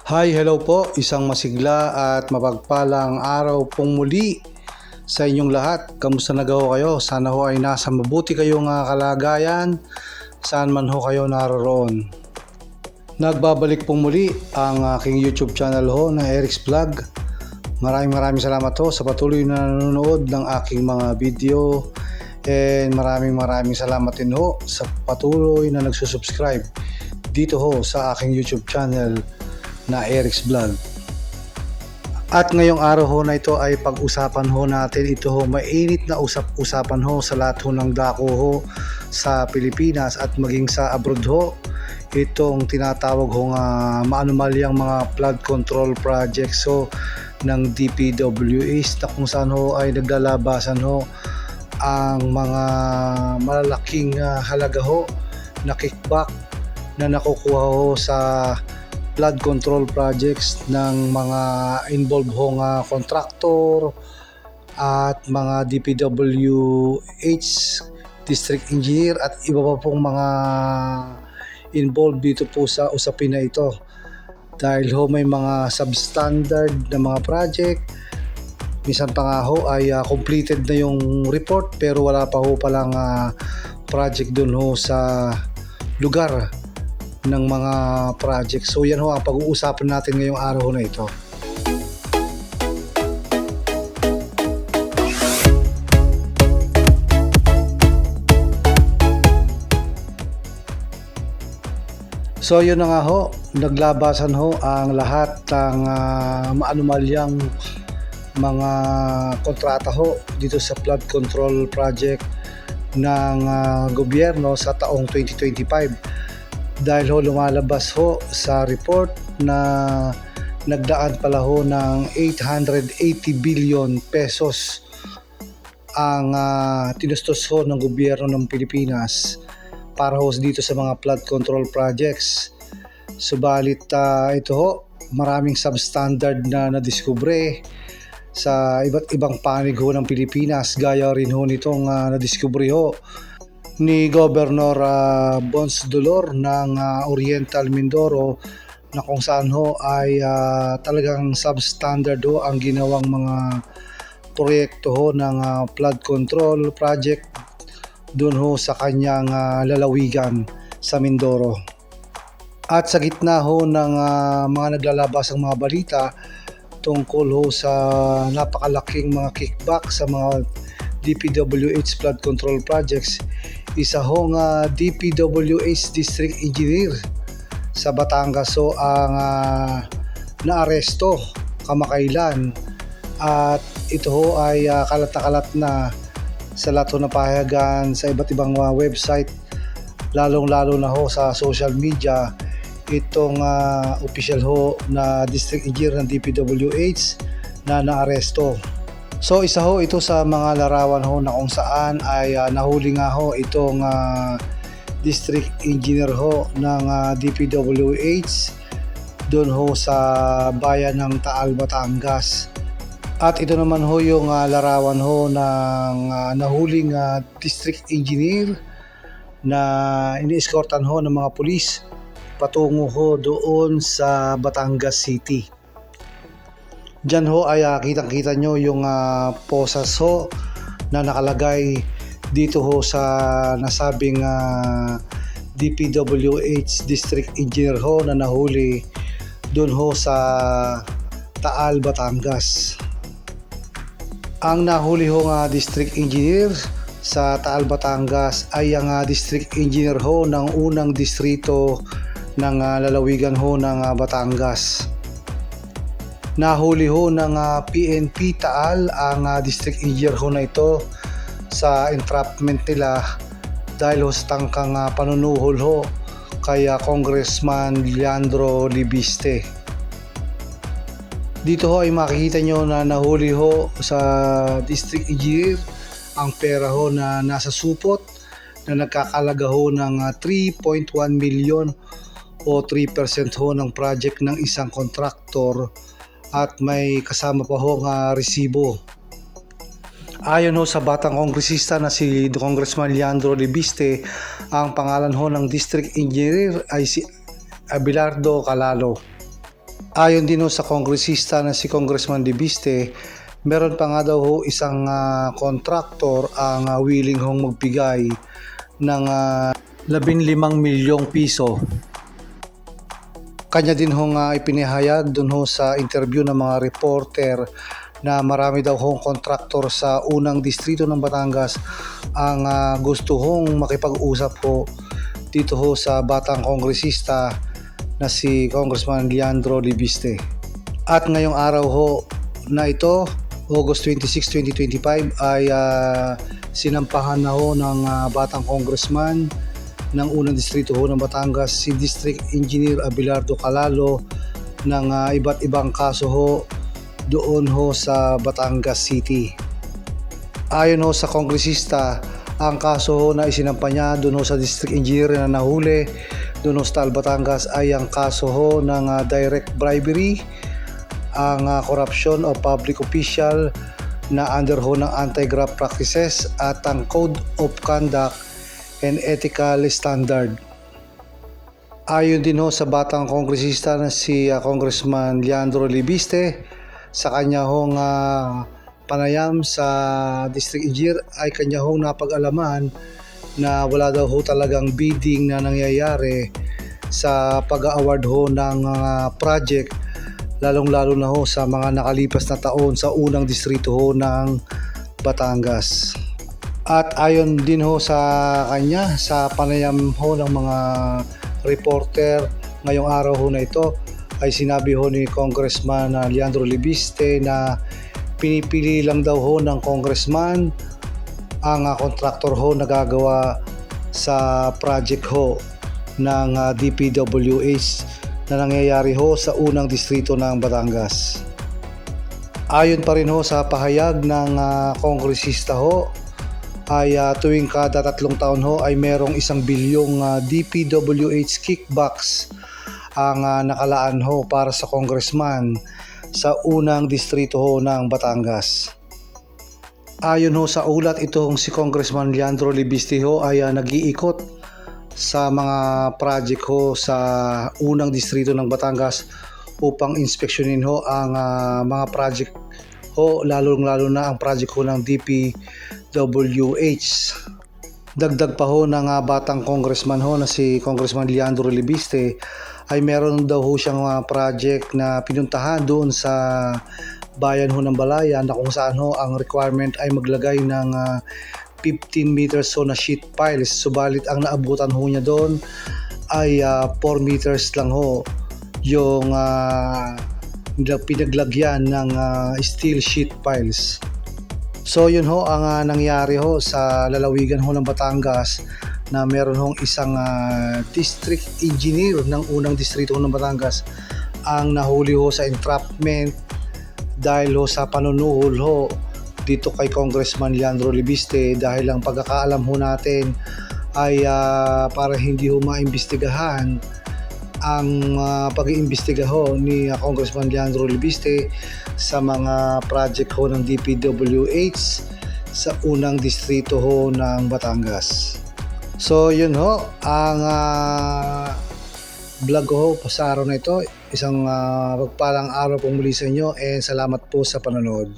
Hi, hello po. Isang masigla at mapagpalang araw pong muli sa inyong lahat. Kamusta na kayo? Sana ho ay nasa mabuti kayong kalagayan saan man ho kayo naroroon. Nagbabalik pong muli ang aking YouTube channel ho na Eric's Vlog. Maraming salamat ho sa patuloy na nanonood ng aking mga video. And maraming salamat din ho sa patuloy na nagsusubscribe dito ho sa aking YouTube channel na Eric's Vlog. At ngayong araw ho na ito ay pag-usapan ho natin ito ho, mainit na usapan ho sa lahat ho ng dako ho sa Pilipinas at maging sa abroad ho. Itong tinatawag ho nga maanumalyang mga flood control projects ho ng DPWH na kung saan ho ay naglalabasan ho ang mga malalaking halaga ho na kickback na nakukuha ho sa flood control projects ng mga involved hong contractor at mga DPWH district engineer at iba pa pong mga involved dito po sa usapin na ito, dahil ho may mga substandard na mga project. Minsan pa nga ho ay completed na yung report pero wala pa ho palang project dun ho sa lugar ng mga project. So yan ho ang pag-uusapan natin ngayong araw na ito. So yun na nga ho, naglabasan ho ang lahat ng maanumalyang mga kontrata ho dito sa flood control project ng gobyerno sa taong 2025. Dahil ho lumalabas ho sa report na nagdaan pala ho ng 880 billion pesos ang tinustos ho ng gobyerno ng Pilipinas para ho dito sa mga flood control projects. Subalit ito ho, maraming substandard na nadiskubre sa iba't ibang panig ho ng Pilipinas, gaya rin ho nitong nadiskubre ho ni Governor Bons Dolor ng Oriental Mindoro, na kung saan ho ay talagang substandard ho ang ginawang mga proyekto ho ng flood control project doon ho sa kanyang lalawigan sa Mindoro. At sa gitna ho ng mga naglalabas ang mga balita tungkol ho sa napakalaking mga kickback sa mga DPWH flood control projects, isa hong DPWH district engineer sa Batangas ho ang naaresto kamakailan, at ito ho ay kalat na kalat na sa lahat ho na pahayagan sa iba't ibang website, lalong lalo na ho sa social media, itong official ho na district engineer ng DPWH na naaresto. So isa ho ito sa mga larawan ho na kung saan ay nahuli nga ho itong district engineer ho ng DPWH doon ho sa bayan ng Taal, Batangas. At ito naman ho yung larawan ho ng nahuling district engineer na ini-escortan ho ng mga pulis patungo ho doon sa Batangas City. Diyan ho ay kitang-kita nyo yung posas ho na nakalagay dito ho sa nasabing DPWH district engineer ho na nahuli doon ho sa Taal, Batangas. Ang nahuli ho district engineer sa Taal, Batangas ay ang district engineer ho ng unang distrito ng lalawigan ho ng Batangas. Nahuli ho ng PNP Taal ang district engineer ho na ito sa entrapment nila dahil ho sa tangkang panunuhol ho kay Congressman Leandro Libiste. Dito ho ay makikita nyo na nahuli ho sa district engineer ang pera ho na nasa supot na nagkakalaga ho ng 3.1 million o 3% ho ng project ng isang kontraktor, at may kasama pa ho resibo. Ayon ho sa batang kongresista na si Congressman Leandro Libiste, ang pangalan ho ng district engineer ay si Abelardo Calalo. Ayon din ho sa kongresista na si Congressman Libiste, meron pa nga daw ho isang kontraktor ang willing hong magbigay ng 15 milyong piso. Kanya din hong ipinahayag dun ho sa interview ng mga reporter na marami daw hong kontraktor sa unang distrito ng Batangas ang gusto hong makipag-usap ho dito ho sa batang kongresista na si Congressman Leandro Libiste. At ngayong araw ho na ito, August 26, 2025 ay sinampahan na ho ng batang congressman ng unang distrito ho ng Batangas si District Engineer Abelardo Calalo ng iba't ibang kaso ho doon ho sa Batangas City. Ayon ho sa kongresista, ang kaso ho na isinampa niya doon ho sa District Engineer na nahuli doon ho sa Batangas ay ang kaso ho ng direct bribery, ang corruption of public official na under ho ng anti-graft practices at ang code of conduct and ethical standard. Ayon din ho sa batang kongresista na si Congressman Leandro Libiste, sa kanya hong panayam sa District Engineer ay kanya hong napag-alaman na wala daw ho talagang bidding na nangyayari sa pag-award ho ng project, lalong-lalo na ho sa mga nakalipas na taon sa unang distrito ho ng Batangas. At ayon din ho sa kanya, sa panayam ho ng mga reporter ngayong araw ho na ito, ay sinabi ho ni Congressman Leandro Libiste na pinipili lang daw ho ng congressman ang kontraktor ho na gagawa sa project ho ng DPWH na nangyayari ho sa unang distrito ng Batangas. Ayon pa rin ho sa pahayag ng kongresista ho, ay tuwing kada 3 taon ho ay merong 1 bilyong DPWH kickbacks ang nakalaan ho para sa congressman sa unang distrito ho ng Batangas. Ayon ho sa ulat, itong si Congressman Leandro Libiste ho ay nag-iikot sa mga project ho sa unang distrito ng Batangas upang inspeksyonin ho ang mga project ho, lalo na ang project ho ng DPWH. Dagdag pa ho ng batang congressman ho na si Congressman Leandro Libiste ay meron daw ho siyang project na pinuntahan doon sa bayan ho ng Balayan na kung saan ho ang requirement ay maglagay ng 15 meters ho na sheet piles, subalit ang naabutan ho niya doon ay 4 meters lang ho yung pinaglagyan ng steel sheet piles. So yun ho ang nangyari ho sa lalawigan ho ng Batangas, na meron hong isang district engineer ng unang distrito ng Batangas ang nahuli ho sa entrapment dahil ho sa panunuhol ho dito kay Congressman Leandro Libiste, dahil ang pagkakaalam ho natin ay para hindi ho maimbestigahan ang pag-iimbestiga ho ni Congressman Leandro Libiste sa mga project ho ng DPWH sa unang distrito ho ng Batangas. So yun ho ang vlog ko ho sa araw na ito. Isang pagpalang araw po muli sa inyo, and salamat po sa panonood.